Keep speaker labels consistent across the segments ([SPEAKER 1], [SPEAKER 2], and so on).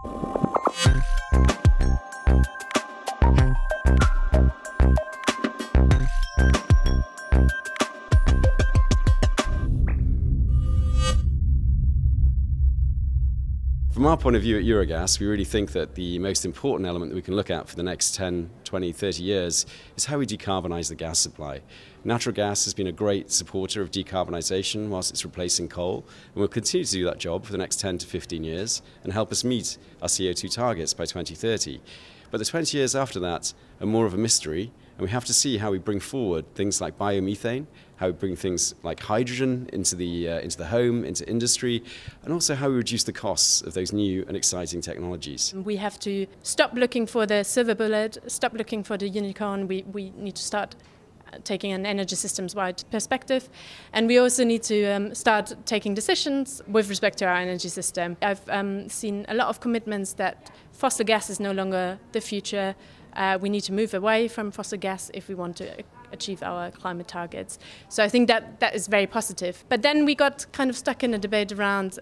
[SPEAKER 1] From our point of view at Eurelectric, we really think that the most important element that we can look at for the next 10, 20, 30 years is how we decarbonise the gas supply. Natural gas has been a great supporter of decarbonisation whilst it's replacing coal, and we'll continue to do that job for the next 10 to 15 years and help us meet our CO2 targets by 2030. But the 20 years after that are more of a mystery, and we have to see how we bring forward things like biomethane, how we bring things like hydrogen into the home, into industry, and also how we reduce the costs of those new and exciting technologies.
[SPEAKER 2] We have to stop looking for the silver bullet, stop looking for the unicorn. We need to start taking an energy systems-wide perspective, and we also need to start taking decisions with respect to our energy system. I've seen a lot of commitments that fossil gas is no longer the future. We need to move away from fossil gas if we want to achieve our climate targets. So I think that is very positive. But then we got kind of stuck in a debate around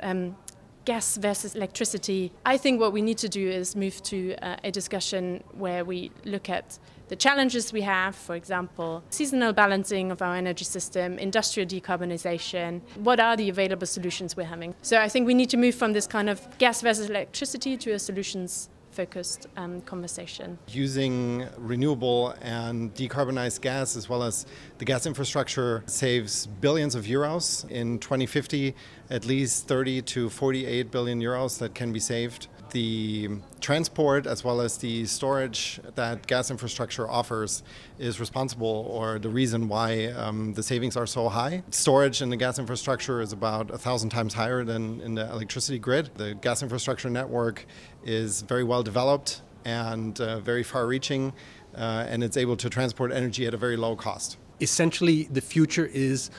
[SPEAKER 2] gas versus electricity. I think what we need to do is move to a discussion where we look at the challenges we have, for example, seasonal balancing of our energy system, industrial decarbonisation. What are the available solutions we're having? So I think we need to move from this kind of gas versus electricity to a solutions-focused conversation.
[SPEAKER 3] Using renewable and decarbonized gas as well as the gas infrastructure saves billions of euros. In 2050, at least 30 to 48 billion euros that can be saved. The transport as well as the storage that gas infrastructure offers is responsible, or the reason why the savings are so high. Storage in the gas infrastructure is about 1,000 times higher than in the electricity grid. The gas infrastructure network is very well developed and very far-reaching, and it's able to transport energy at a very low cost.
[SPEAKER 4] Essentially, the future is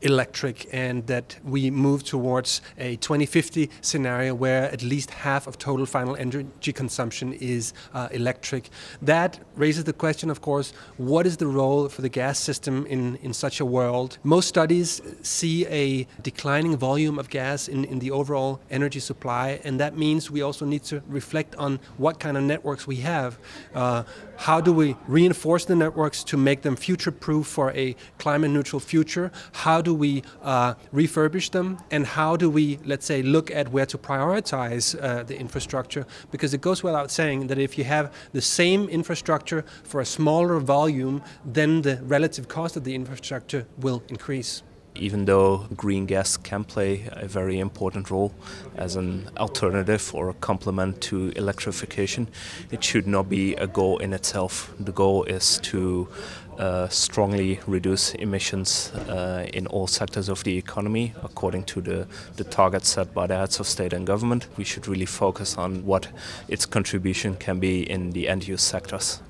[SPEAKER 4] electric, and that we move towards a 2050 scenario where at least half of total final energy consumption is electric. That raises the question, of course, what is the role for the gas system in such a world? Most studies see a declining volume of gas in the overall energy supply, and that means we also need to reflect on what kind of networks we have. How do we reinforce the networks to make them future-proof for a climate-neutral future? How do we refurbish them, and how do we, let's say, look at where to prioritize the infrastructure? Because it goes without saying that if you have the same infrastructure for a smaller volume, then the relative cost of the infrastructure will increase.
[SPEAKER 5] Even though green gas can play a very important role as an alternative or a complement to electrification, it should not be a goal in itself. The goal is to strongly reduce emissions in all sectors of the economy according to the targets set by the heads of state and government. We should really focus on what its contribution can be in the end-use sectors.